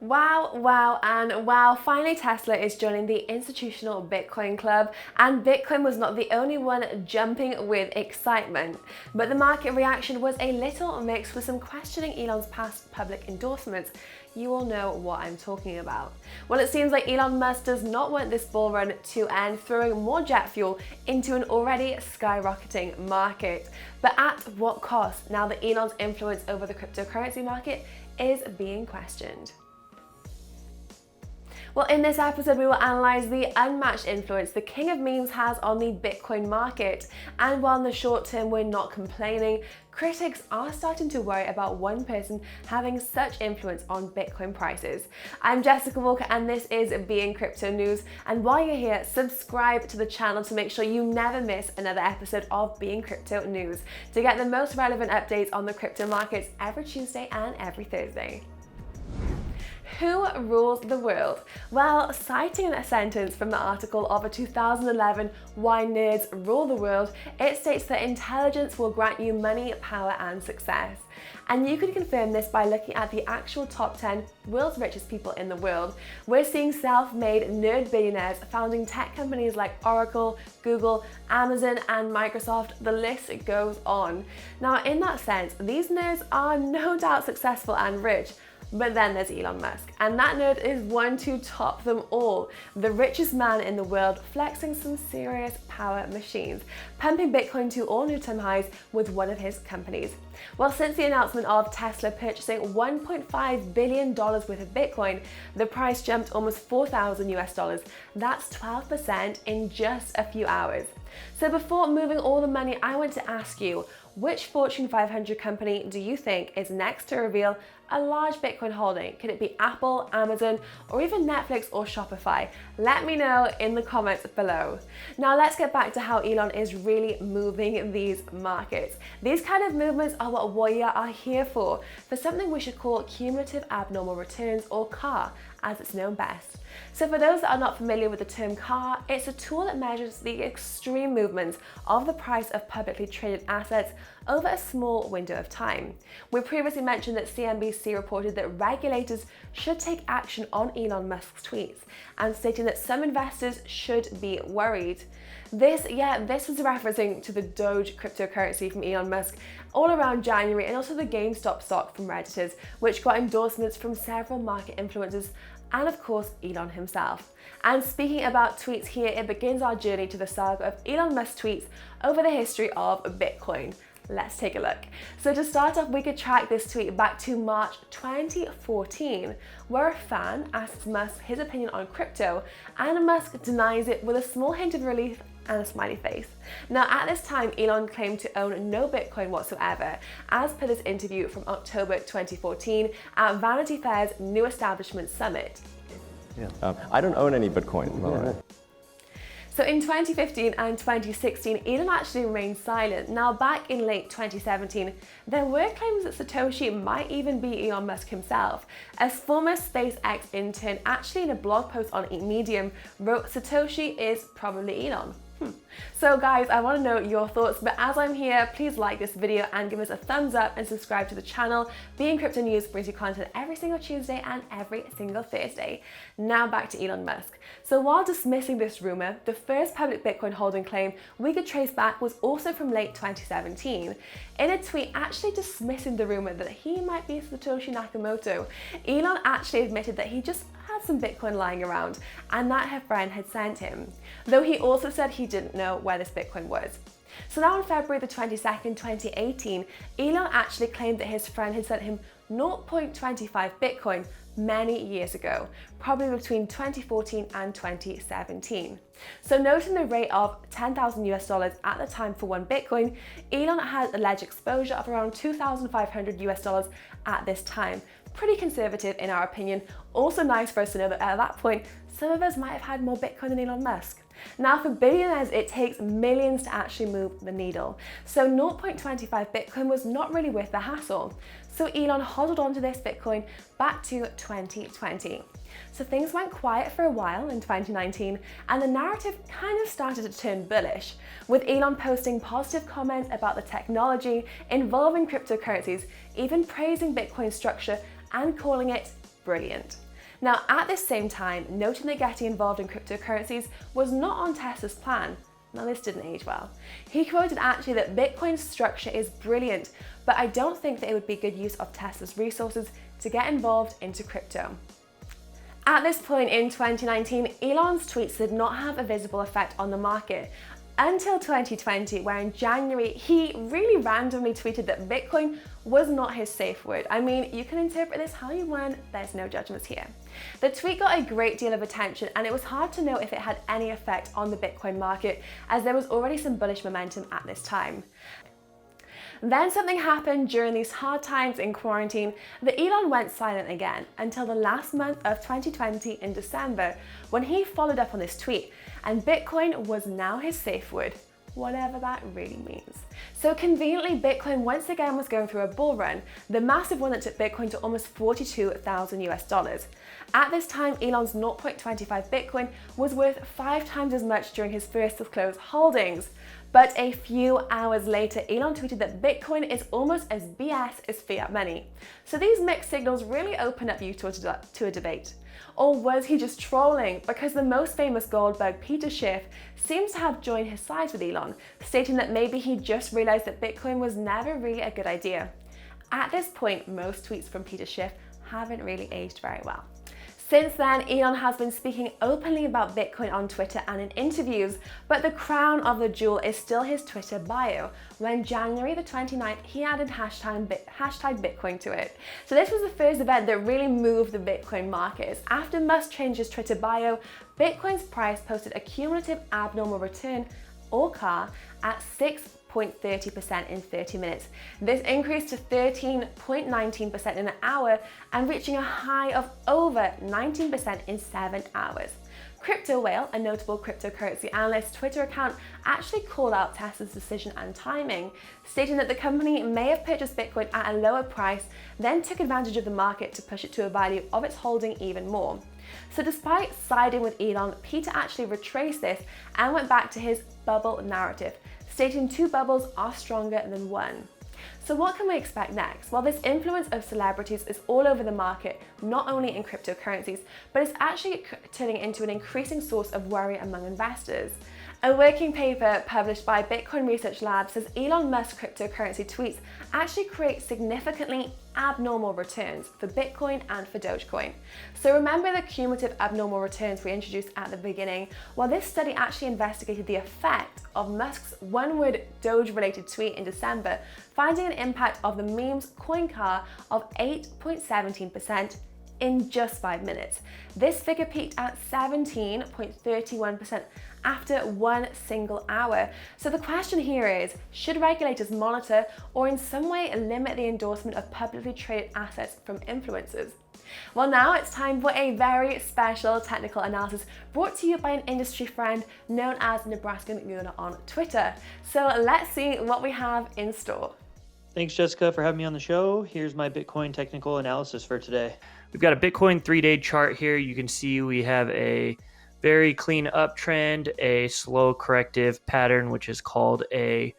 Wow, and wow, finally Tesla is joining the institutional Bitcoin club, and Bitcoin was not the only one jumping with excitement. But the market reaction was a little mixed, with some questioning Elon's past public endorsements. You all know what I'm talking about. Well, it seems like Elon Musk does not want this bull run to end, throwing more jet fuel into an already skyrocketing market. But at what cost, now that Elon's influence over the cryptocurrency market is being questioned? Well, in this episode, we will analyze the unmatched influence the king of memes has on the Bitcoin market. And while in the short term we're not complaining, critics are starting to worry about one person having such influence on Bitcoin prices. I'm Jessica Walker, and this is BeInCrypto News. And while you're here, subscribe to the channel to make sure you never miss another episode of BeInCrypto News to get the most relevant updates on the crypto markets every Tuesday and every Thursday. Who rules the world? Well, citing a sentence from the article of a 2011 Why Nerds Rule the World, it states that intelligence will grant you money, power, and success. And you can confirm this by looking at the actual top 10 world's richest people in the world. We're seeing self-made nerd billionaires founding tech companies like Oracle, Google, Amazon, and Microsoft. The list goes on. Now, in that sense, these nerds are no doubt successful and rich. But then there's Elon Musk, and that nerd is one to top them all. The richest man in the world, flexing some serious power machines, pumping Bitcoin to all new time highs with one of his companies. Well, since the announcement of Tesla purchasing $1.5 billion worth of Bitcoin, the price jumped almost 4,000 US dollars. That's 12% in just a few hours. So before moving all the money, I want to ask you, which Fortune 500 company do you think is next to reveal a large Bitcoin holding? Could it be Apple, Amazon, or even Netflix or Shopify? Let me know in the comments below. Now let's get back to how Elon is really moving these markets. These kind of movements are what we are here for something we should call cumulative abnormal returns, or CAR, as it's known best. So for those that are not familiar with the term CAR, it's a tool that measures the extreme movements of the price of publicly traded assets over a small window of time. We previously mentioned that CNBC reported that regulators should take action on Elon Musk's tweets, and stating that some investors should be worried. This was referencing to the Doge cryptocurrency from Elon Musk all around January, and also the GameStop stock from Redditors, which got endorsements from several market influencers and of course Elon himself. And speaking about tweets here, it begins our journey to the saga of Elon Musk's tweets over the history of Bitcoin. Let's take a look. So to start off, we could track this tweet back to March 2014, where a fan asks Musk his opinion on crypto, and Musk denies it with a small hint of relief and a smiley face. Now, at this time, Elon claimed to own no Bitcoin whatsoever, as per this interview from October 2014 at Vanity Fair's New Establishment Summit. I don't own any Bitcoin. No. So in 2015 and 2016, Elon actually remained silent. Now, back in late 2017, there were claims that Satoshi might even be Elon Musk himself, as former SpaceX intern actually in a blog post on Medium wrote, "Satoshi is probably Elon." So guys, I want to know your thoughts, but as I'm here, please like this video and give us a thumbs up and subscribe to the channel. BeInCrypto News brings you content every single Tuesday and every single Thursday. Now back to Elon Musk. So while dismissing this rumor, the first public Bitcoin holding claim we could trace back was also from late 2017. In a tweet actually dismissing the rumor that he might be Satoshi Nakamoto, Elon actually admitted that he just had some Bitcoin lying around and that her friend had sent him, though he also said he didn't know where this Bitcoin was. So now on February the 22nd, 2018, Elon actually claimed that his friend had sent him 0.25 Bitcoin many years ago, probably between 2014 and 2017. So noting the rate of 10,000 US dollars at the time for one Bitcoin, Elon had alleged exposure of around 2,500 US dollars at this time. Pretty conservative in our opinion. Also nice for us to know that at that point, some of us might have had more Bitcoin than Elon Musk. Now for billionaires, it takes millions to actually move the needle. So 0.25 Bitcoin was not really worth the hassle. So Elon hodled onto this Bitcoin back to 2020. So things went quiet for a while in 2019, and the narrative kind of started to turn bullish, with Elon posting positive comments about the technology involving cryptocurrencies, even praising Bitcoin's structure and calling it brilliant. Now, at this same time, noting that getting involved in cryptocurrencies was not on Tesla's plan. Now, this didn't age well. He quoted actually that Bitcoin's structure is brilliant, but I don't think that it would be good use of Tesla's resources to get involved into crypto. At this point in 2019, Elon's tweets did not have a visible effect on the market until 2020, where in January, he really randomly tweeted that Bitcoin was not his safe word. I mean, you can interpret this how you want, there's no judgments here. The tweet got a great deal of attention, and it was hard to know if it had any effect on the Bitcoin market, as there was already some bullish momentum at this time. Then something happened during these hard times in quarantine that Elon went silent again until the last month of 2020 in December, when he followed up on this tweet, and Bitcoin was now his safe word, whatever that really means. So conveniently, Bitcoin once again was going through a bull run, the massive one that took Bitcoin to almost 42,000 US dollars. At this time, Elon's 0.25 Bitcoin was worth 5 times as much during his first disclosed holdings. But a few hours later, Elon tweeted that Bitcoin is almost as BS as fiat money. So these mixed signals really open up you to a debate. Or was he just trolling? Because the most famous gold bug, Peter Schiff, seems to have joined his sides with Elon, stating that maybe he just realized that Bitcoin was never really a good idea. At this point, most tweets from Peter Schiff haven't really aged very well. Since then, Elon has been speaking openly about Bitcoin on Twitter and in interviews, but the crown of the jewel is still his Twitter bio, when January the 29th, he added hashtag Bitcoin to it. So this was the first event that really moved the Bitcoin markets. After Musk changed his Twitter bio, Bitcoin's price posted a cumulative abnormal return, or CAR, at 6.30% in 30 minutes. This increased to 13.19% in an hour and reaching a high of over 19% in 7 hours. Crypto Whale, a notable cryptocurrency analyst Twitter account, actually called out Tesla's decision and timing, stating that the company may have purchased Bitcoin at a lower price, then took advantage of the market to push it to a value of its holding even more. So despite siding with Elon, Peter actually retraced this and went back to his bubble narrative, stating 2 bubbles are stronger than 1. So what can we expect next? Well, this influence of celebrities is all over the market, not only in cryptocurrencies, but it's actually turning into an increasing source of worry among investors. A working paper published by Bitcoin Research Lab says Elon Musk cryptocurrency tweets actually create significantly abnormal returns for Bitcoin and for Dogecoin. So remember the cumulative abnormal returns we introduced at the beginning? Well, this study actually investigated the effect of Musk's one-word Doge-related tweet in December, finding an impact of the meme's coin car of 8.17% in just 5 minutes. This figure peaked at 17.31% after 1 single hour. So the question here is, should regulators monitor or in some way limit the endorsement of publicly traded assets from influencers? Well, now it's time for a very special technical analysis brought to you by an industry friend known as Nebraska McMuna on Twitter. So let's see what we have in store. Thanks, Jessica, for having me on the show. Here's my Bitcoin technical analysis for today. We've got a Bitcoin 3-day chart here. You can see we have a very clean uptrend, a slow corrective pattern, which is called a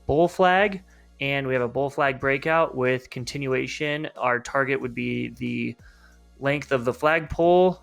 bull flag. And we have a bull flag breakout with continuation. Our target would be the length of the flagpole.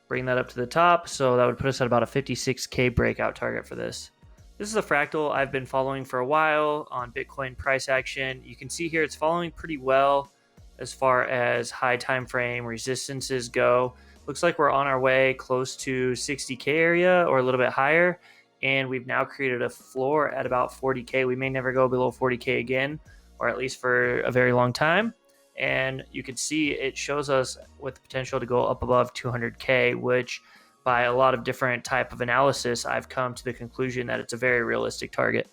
Bring that up to the top. So that would put us at about a 56K breakout target for this. This is a fractal I've been following for a while on Bitcoin price action. You can see here it's following pretty well as far as high time frame resistances go. Looks like we're on our way close to 60K area or a little bit higher. And we've now created a floor at about 40K. We may never go below 40K again, or at least for a very long time. And you can see it shows us with the potential to go up above 200K, which by a lot of different type of analysis, I've come to the conclusion that it's a very realistic target.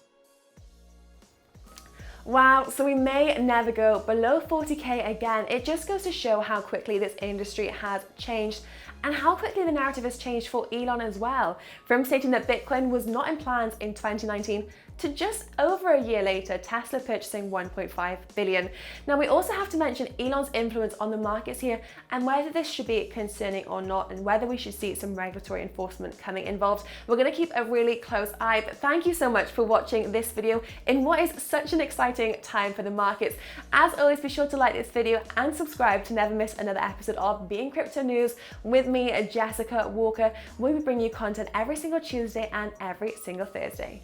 Wow, so we may never go below 40K again. It just goes to show how quickly this industry has changed and how quickly the narrative has changed for Elon as well. From stating that Bitcoin was not in plans in 2019 to just over a year later, Tesla purchasing 1.5 billion. Now, we also have to mention Elon's influence on the markets here and whether this should be concerning or not, and whether we should see some regulatory enforcement coming involved. We're going to keep a really close eye, but thank you so much for watching this video in what is such an exciting time for the markets. As always, be sure to like this video and subscribe to never miss another episode of BeInCrypto News with me, Jessica Walker. We'll be bringing you content every single Tuesday and every single Thursday.